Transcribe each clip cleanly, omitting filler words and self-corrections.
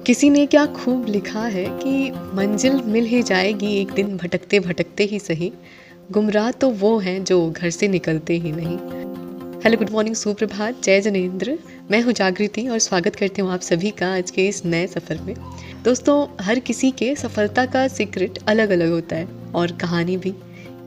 किसी ने क्या खूब लिखा है कि मंजिल मिल ही जाएगी एक दिन, भटकते भटकते ही सही। गुमराह तो वो हैं जो घर से निकलते ही नहीं। हेलो, गुड मॉर्निंग, सुप्रभात, जय जनेंद्र। मैं हूँ जागृति और स्वागत करती हूँ आप सभी का आज के इस नए सफ़र में। दोस्तों, हर किसी के सफलता का सीक्रेट अलग अलग होता है और कहानी भी।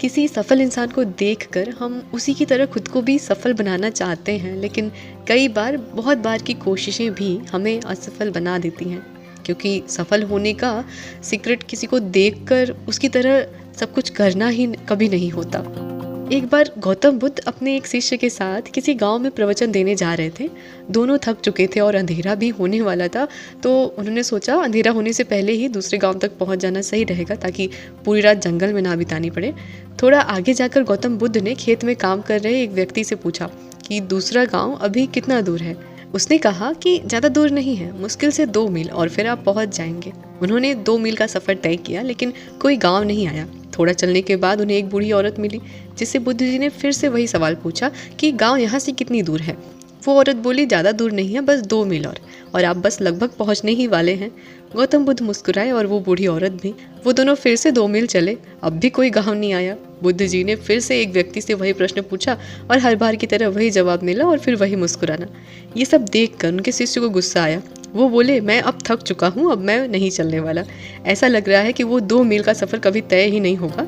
किसी सफल इंसान को देखकर हम उसी की तरह खुद को भी सफल बनाना चाहते हैं, लेकिन कई बार बहुत बार की कोशिशें भी हमें असफल बना देती हैं, क्योंकि सफल होने का सीक्रेट किसी को देखकर उसकी तरह सब कुछ करना ही कभी नहीं होता। एक बार गौतम बुद्ध अपने एक शिष्य के साथ किसी गांव में प्रवचन देने जा रहे थे। दोनों थक चुके थे और अंधेरा भी होने वाला था, तो उन्होंने सोचा अंधेरा होने से पहले ही दूसरे गांव तक पहुंच जाना सही रहेगा, ताकि पूरी रात जंगल में ना बितानी पड़े। थोड़ा आगे जाकर गौतम बुद्ध ने खेत में काम कर रहे एक व्यक्ति से पूछा कि दूसरा गाँव अभी कितना दूर है। उसने कहा कि ज़्यादा दूर नहीं है, मुश्किल से 2 मील और फिर आप पहुंच जाएंगे। उन्होंने 2 मील का सफ़र तय किया, लेकिन कोई गांव नहीं आया। थोड़ा चलने के बाद उन्हें एक बूढ़ी औरत मिली, जिससे बुद्ध जी ने फिर से वही सवाल पूछा कि गांव यहाँ से कितनी दूर है। वो औरत बोली, ज़्यादा दूर नहीं है, बस 2 मील और आप बस लगभग पहुँचने ही वाले हैं। गौतम बुद्ध मुस्कुराए और वो बूढ़ी औरत भी। वो दोनों फिर से 2 मील चले, अब भी कोई गाँव नहीं आया। बुद्ध जी ने फिर से एक व्यक्ति से वही प्रश्न पूछा और हर बार की तरह वही जवाब मिला और फिर वही मुस्कुराना। ये सब देखकर उनके शिष्य को गुस्सा आया। वो बोले, मैं अब थक चुका हूँ, अब मैं नहीं चलने वाला। ऐसा लग रहा है कि वो 2 मील का सफ़र कभी तय ही नहीं होगा।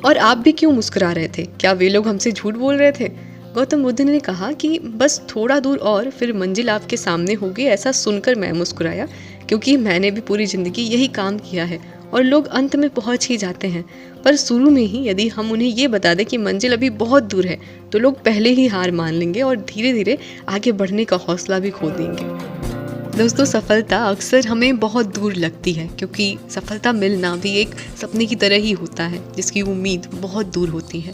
और आप भी क्यों मुस्कुरा रहे थे? क्या वे लोग हमसे झूठ बोल रहे थे? गौतम बुद्ध ने कहा कि बस थोड़ा दूर और फिर मंजिल आपके सामने होगी। ऐसा सुनकर मैं मुस्कुराया, क्योंकि मैंने भी पूरी ज़िंदगी यही काम किया है और लोग अंत में पहुंच ही जाते हैं। पर शुरू में ही यदि हम उन्हें ये बता दें कि मंजिल अभी बहुत दूर है, तो लोग पहले ही हार मान लेंगे और धीरे धीरे आगे बढ़ने का हौसला भी खो देंगे। दोस्तों, सफलता अक्सर हमें बहुत दूर लगती है, क्योंकि सफलता मिलना भी एक सपने की तरह ही होता है जिसकी उम्मीद बहुत दूर होती है।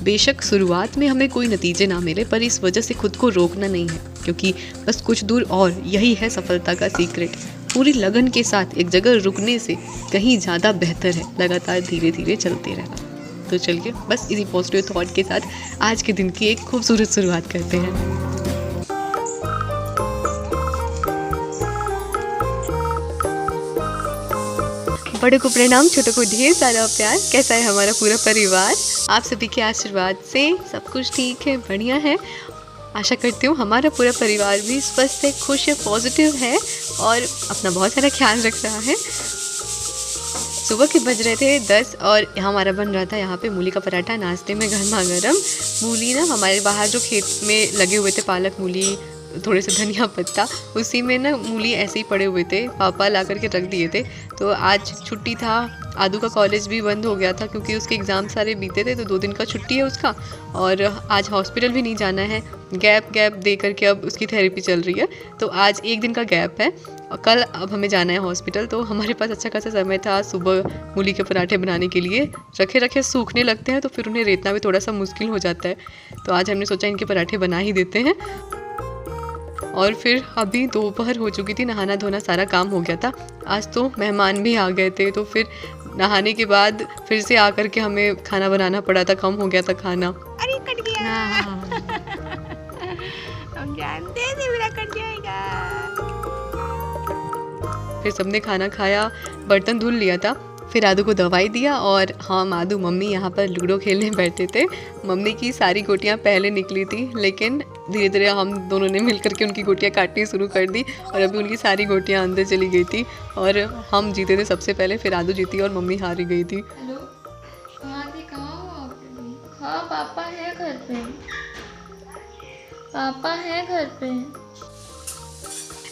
बेशक शुरुआत में हमें कोई नतीजे ना मिले, पर इस वजह से खुद को रोकना नहीं है, क्योंकि बस कुछ दूर और यही है सफलता का सीक्रेट। पूरी लगन के साथ एक जगह रुकने से कहीं ज़्यादा बेहतर है लगातार धीरे धीरे चलते रहना। तो चलिए, बस इसी पॉजिटिव थॉट के साथ आज के दिन की एक खूबसूरत शुरुआत करते हैं। बड़ों को प्रणाम, छोटों को ढेर सारा प्यार। कैसा है हमारा पूरा परिवार? आप सभी के आशीर्वाद से सब कुछ ठीक है, बढ़िया है। आशा करती हूँ हमारा पूरा परिवार भी स्वस्थ है, खुश है, पॉजिटिव है और अपना बहुत सारा ख्याल रख रहा है। सुबह के बज रहे थे 10 और हमारा बन रहा था यहाँ पे मूली का पराठा नाश्ते में, गर्मा गर्म। मूली ना हमारे बाहर जो खेत में लगे हुए थे, पालक मूली, थोड़े से धनिया पत्ता, उसी में ना मूली ऐसे ही पड़े हुए थे, पापा ला करके रख दिए थे। तो आज छुट्टी था, आदू का कॉलेज भी बंद हो गया था क्योंकि उसके एग्ज़ाम सारे बीते थे, तो 2 दिन का छुट्टी है उसका। और आज हॉस्पिटल भी नहीं जाना है, गैप दे करके अब उसकी थेरेपी चल रही है, तो आज 1 दिन का गैप है और कल अब हमें जाना है हॉस्पिटल। तो हमारे पास अच्छा खासा समय था सुबह मूली के पराठे बनाने के लिए। रखे सूखने लगते हैं तो फिर उन्हें रेतना भी थोड़ा सा मुश्किल हो जाता है, तो आज हमने सोचा इनके पराठे बना ही देते हैं। और फिर अभी दोपहर हो चुकी थी, नहाना धोना सारा काम हो गया था। आज तो मेहमान भी आ गए थे, तो फिर नहाने के बाद फिर से आकर के हमें खाना बनाना पड़ा था, कम हो गया था खाना। अरे कट गया। हम जानते थे मेरा कट जाएगा। फिर सबने खाना खाया, बर्तन धुल लिया था, फिर आदू को दवाई दिया और हम आदू मम्मी यहाँ पर लूडो खेलने बैठे थे। मम्मी की सारी गोटियाँ पहले निकली थी, लेकिन धीरे धीरे हम दोनों ने मिलकर के उनकी गोटियाँ काटनी शुरू कर दी और अभी उनकी सारी गोटियाँ अंदर चली गई थी और हम जीते थे सबसे पहले, फिर आदू जीती और मम्मी हारी गई थी। हेलो, कहाँ थे? कहाँ हो आप अभी? हाँ, पापा है घर पे, पापा है घर पे।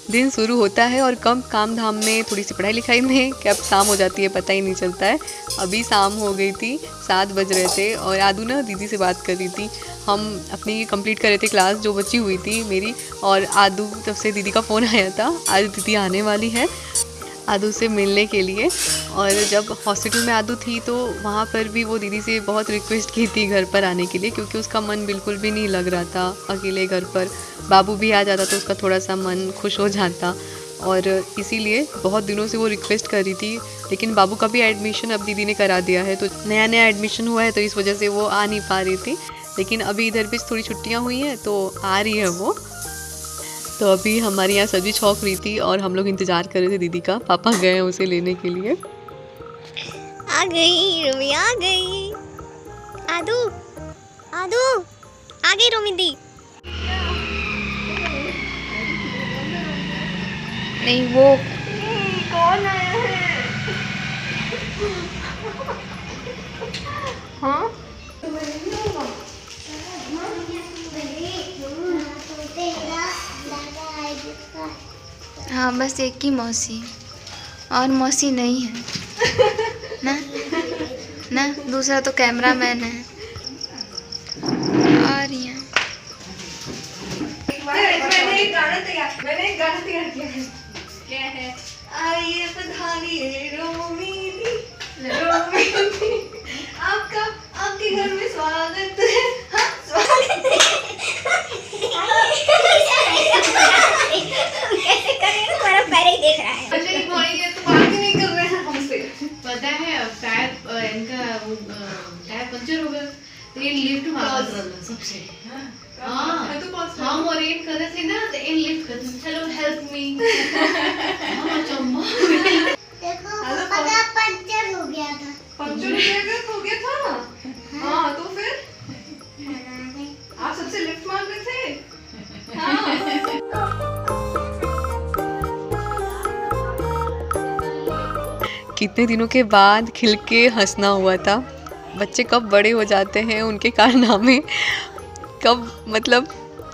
दिन शुरू होता है और कम काम धाम में, थोड़ी सी पढ़ाई लिखाई में कब शाम हो जाती है पता ही नहीं चलता है। अभी शाम हो गई थी, 7 बज रहे थे और आदू ना दीदी से बात कर रही थी। हम अपनी कंप्लीट कर रहे थे क्लास जो बची हुई थी मेरी, और आदू तब से दीदी का फ़ोन आया था, आज दीदी आने वाली है आदू से मिलने के लिए। और जब हॉस्पिटल में आदू थी तो वहाँ पर भी वो दीदी से बहुत रिक्वेस्ट की थी घर पर आने के लिए, क्योंकि उसका मन बिल्कुल भी नहीं लग रहा था अकेले घर पर। बाबू भी आ जाता तो उसका थोड़ा सा मन खुश हो जाता, और इसीलिए बहुत दिनों से वो रिक्वेस्ट कर रही थी। लेकिन बाबू का भी एडमिशन अब दीदी ने करा दिया है, तो नया एडमिशन हुआ है, तो इस वजह से वो आ नहीं पा रही थी। लेकिन अभी इधर भी थोड़ी छुट्टियाँ हुई हैं तो आ रही है वो। तो अभी हमारे यहाँ सब्जी छौंक रही थी और हम लोग इंतज़ार कर रहे थे दीदी का। पापा गए हैं उसे लेने के लिए। आ गई रूमी, आ गई। आदू आदू आ गई रूमी दी। नहीं वो कौन आया है? हाँ हाँ, बस एक ही मौसी और मौसी नहीं है ना। ना दूसरा तो कैमरामैन है। और यहाँ मैंने एक गाना तैयार किया है। क्या है? आइए पधारिए रोमी दी, रोमी दी, आपके घर में स्वागत है। हाँ, स्वागत है। कैसे करें? तुम्हारा पैर ही देख रहा है। अच्छा ये बोलेंगे तो बात ही नहीं कर रहे हैं हमसे। पता है अब टायर इनका टायर पंचर हो गया तो ये लिफ्ट वापस करना सबसे। हम अरेंज कर रहे थे ना तो इन लिफ्ट कर चलो हेल्प मी। हाँ चम्मा देखो पता पंचर हो गया था। पंचर हो गया था। हाँ तो फिर आप सबसे लिफ्ट मांग रहे थे। हाँ कितने दिनों के बाद खिल के हंसना हुआ था। बच्चे कब बड़े हो जाते हैं, उनके कारनामे कब मतलब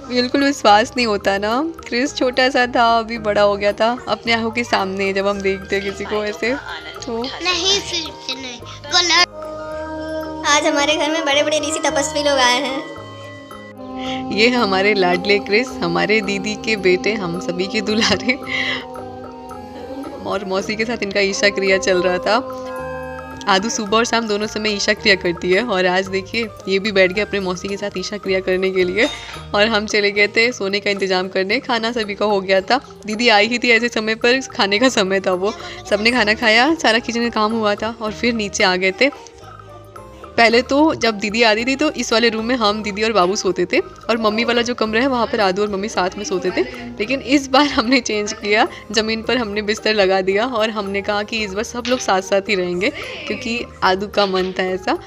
बिल्कुल विश्वास नहीं होता ना। क्रिस छोटा सा था, अभी बड़ा हो गया था अपने आंखों के सामने। जब हम देखते किसी को ऐसे तो नहीं फिर से नहीं गलत। आज हमारे घर में बड़े बड़े ऋषि तपस्वी लोग आए हैं। ये है हमारे लाडले क्रिस, हमारे दीदी के बेटे, हम सभी के दुलारे। और मौसी के साथ इनका ईशा क्रिया चल रहा था। आदू सुबह और शाम दोनों समय ईशा क्रिया करती है और आज देखिए ये भी बैठ गए अपने मौसी के साथ ईशा क्रिया करने के लिए। और हम चले गए थे सोने का इंतजाम करने। खाना सभी का हो गया था। दीदी आई ही थी ऐसे समय पर, खाने का समय था वो। सबने खाना खाया, सारा किचन का काम हुआ था और फिर नीचे आ गए थे। पहले तो जब दीदी आती थी तो इस वाले रूम में हम दीदी और बाबू सोते थे और मम्मी वाला जो कमरा है वहाँ पर आदू और मम्मी साथ में सोते थे। लेकिन इस बार हमने चेंज किया, ज़मीन पर हमने बिस्तर लगा दिया और हमने कहा कि इस बार सब लोग साथ साथ ही रहेंगे क्योंकि आदू का मन था ऐसा। 1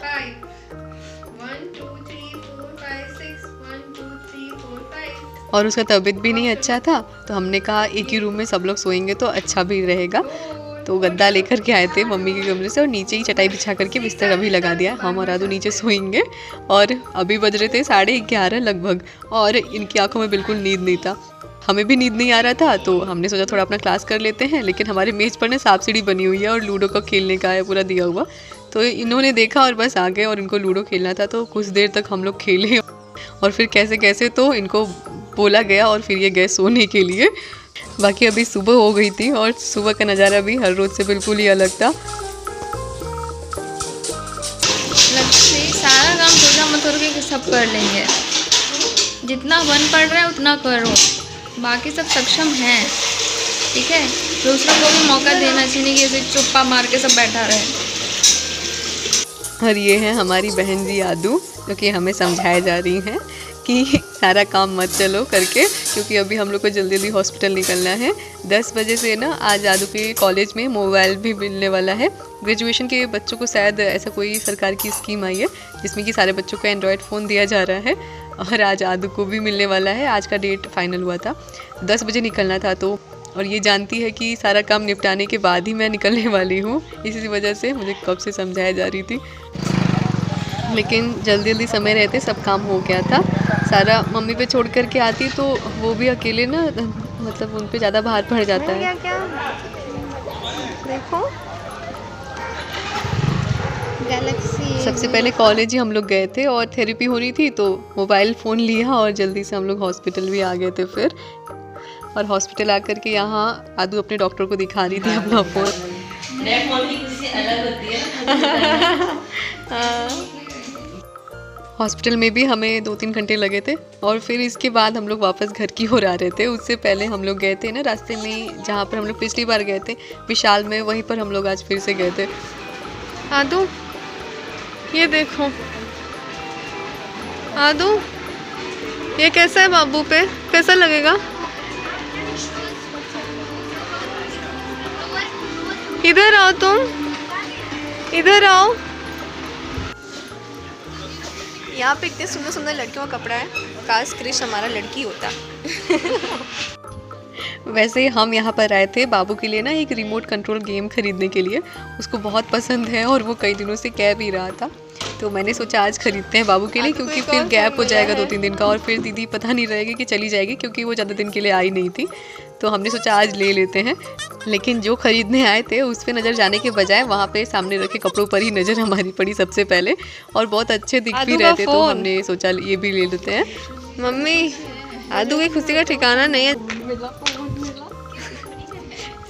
2 3 4 5 6 1 2 3 4 5 और उसका तबीयत भी नहीं अच्छा था तो हमने कहा एक ही रूम में सब लोग सोएंगे तो अच्छा भी रहेगा। तो गद्दा लेकर के आए थे मम्मी के कमरे से और नीचे ही चटाई बिछा करके बिस्तर अभी लगा दिया। हम और आदू नीचे सोएंगे। और अभी बज रहे थे 11:30 लगभग और इनकी आंखों में बिल्कुल नींद नहीं था। हमें भी नींद नहीं आ रहा था तो हमने सोचा थोड़ा अपना क्लास कर लेते हैं। लेकिन हमारे मेज़ पर ना सांप सीढ़ी बनी हुई है और लूडो का खेलने का है पूरा दिया हुआ। तो इन्होंने देखा और बस आ गए और इनको लूडो खेलना था तो कुछ देर तक हम लोग खेले और फिर कैसे कैसे तो इनको बोला गया और फिर ये गए सोने के लिए। बाकी अभी सुबह हो गई थी और सुबह का नज़ारा भी हर रोज़ से बिल्कुल ही अलग था। सारा काम सोचा मत करो कि सब कर लेंगे। जितना मन पड़ रहा है उतना करो, बाकी सब सक्षम हैं। ठीक है, दूसरों को भी मौका देना चाहिए कि ऐसे चुप्पा मार के सब बैठा रहे। और ये है हमारी बहन जी आदू जो कि हमें समझाए जा रही हैं कि सारा काम मत चलो करके क्योंकि अभी हम लोग को जल्दी जल्दी हॉस्पिटल निकलना है। 10 बजे से ना आज आदू के कॉलेज में मोबाइल भी मिलने वाला है। ग्रेजुएशन के बच्चों को शायद ऐसा कोई सरकार की स्कीम आई है जिसमें कि सारे बच्चों को एंड्रॉयड फ़ोन दिया जा रहा है और आज आदू को भी मिलने वाला है। आज का डेट फाइनल हुआ था, 10 बजे निकलना था। तो और ये जानती है कि सारा काम निपटाने के बाद ही मैं निकलने वाली हूँ, इसी वजह से मुझे कब से समझाया जा रही थी। लेकिन जल्दी जल्दी समय रहते सब काम हो गया था। सारा मम्मी पे छोड़ कर के आती तो वो भी अकेले ना मतलब उन पे ज़्यादा भार पड़ जाता है। क्या देखो गैलेक्सी। सबसे पहले कॉलेज ही हम लोग गए थे और थेरेपी हो रही थी तो मोबाइल फ़ोन लिया और जल्दी से हम लोग हॉस्पिटल भी आ गए थे। फिर और हॉस्पिटल आकर के यहाँ आदू अपने डॉक्टर को दिखा रही थी अपना फ़ोन। हॉस्पिटल में भी हमें 2-3 घंटे लगे थे और फिर इसके बाद हम लोग वापस घर की ओर आ रहे थे। उससे पहले हम लोग गए थे ना रास्ते में जहाँ पर हम लोग पिछली बार गए थे विशाल में, वहीं पर हम लोग आज फिर से गए थे। आदू ये देखो, आदू ये कैसा है बाबू पे, कैसा लगेगा? इधर आओ तुम, इधर आओ। यहाँ पे इतने सुंदर सुंदर लड़कियों का कपड़ा है, काश क्रिश हमारा लड़की होता। वैसे हम यहाँ पर आए थे बाबू के लिए ना एक रिमोट कंट्रोल गेम खरीदने के लिए। उसको बहुत पसंद है और वो कई दिनों से कह भी रहा था, तो मैंने सोचा आज खरीदते हैं बाबू के लिए, क्योंकि फिर गैप हो जाएगा 2-3 दिन का और फिर दीदी पता नहीं रहेगी कि चली जाएगी, क्योंकि वो ज़्यादा दिन के लिए आई नहीं थी। तो हमने सोचा आज ले लेते हैं। लेकिन जो खरीदने आए थे उस पर नज़र जाने के बजाय वहाँ पे सामने रखे कपड़ों पर ही नज़र हमारी पड़ी सबसे पहले, और बहुत अच्छे दिख भी रहे थे, तो हमने सोचा ये भी ले लेते हैं। मम्मी, आदू की खुशी का ठिकाना नहीं है।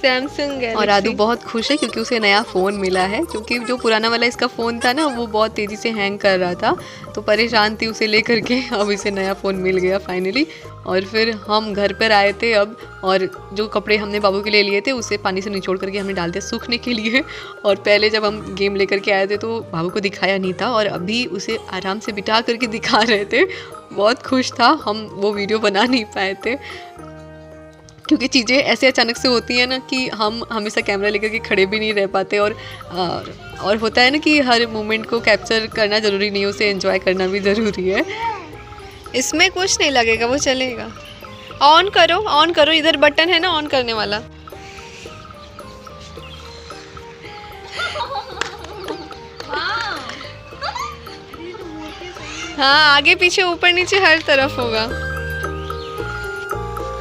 सैमसंग है और आदू बहुत खुश है क्योंकि उसे नया फ़ोन मिला है, क्योंकि जो पुराना वाला इसका फ़ोन था ना वो बहुत तेज़ी से हैंग कर रहा था, तो परेशान थी उसे लेकर के। अब इसे नया फ़ोन मिल गया फाइनली। और फिर हम घर पर आए थे अब, और जो कपड़े हमने बाबू के लिए लिए थे उसे पानी से निचोड़ करके हमने डाल दिया सूखने के लिए। और पहले जब हम गेम लेकर के आए थे तो बाबू को दिखाया नहीं था, और अभी उसे आराम से बिठा करके दिखा रहे थे। बहुत खुश था। हम वो वीडियो बना नहीं पाए थे क्योंकि चीज़ें ऐसे अचानक से होती हैं ना कि हम हमेशा कैमरा लेकर के खड़े भी नहीं रह पाते, और होता है ना कि हर मोमेंट को कैप्चर करना ज़रूरी नहीं है, उसे एंजॉय करना भी ज़रूरी है। इसमें कुछ नहीं लगेगा, वो चलेगा। ऑन करो, ऑन करो, इधर बटन है ना ऑन करने वाला। हाँ, आगे पीछे ऊपर नीचे हर तरफ होगा।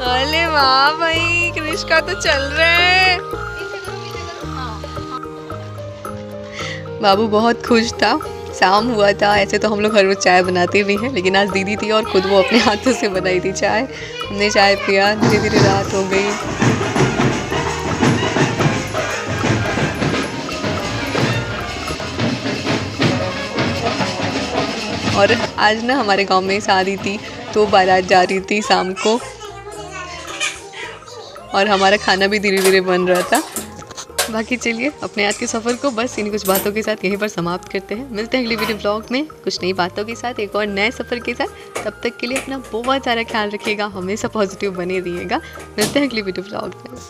अरे वाह भाई, क्रिश का तो चल रहा है। बाबू बहुत खुश था। शाम हुआ था, ऐसे तो हम लोग हर रोज़ चाय बनाते भी हैं, लेकिन आज दीदी थी और खुद वो अपने हाथों से बनाई थी चाय। हमने चाय पिया, धीरे धीरे रात हो गई। और आज ना हमारे गांव में शादी थी, तो बारात जा रही थी शाम को, और हमारा खाना भी धीरे धीरे बन रहा था। बाकी चलिए अपने आज के सफ़र को बस इन कुछ बातों के साथ यहीं पर समाप्त करते हैं। मिलते हैं अगली वीडियो ब्लॉग में कुछ नई बातों के साथ, एक और नए सफ़र के साथ। तब तक के लिए अपना बहुत सारा ख्याल रखिएगा, हमेशा पॉजिटिव बने रहिएगा। मिलते हैं अगली वीडियो ब्लॉग में।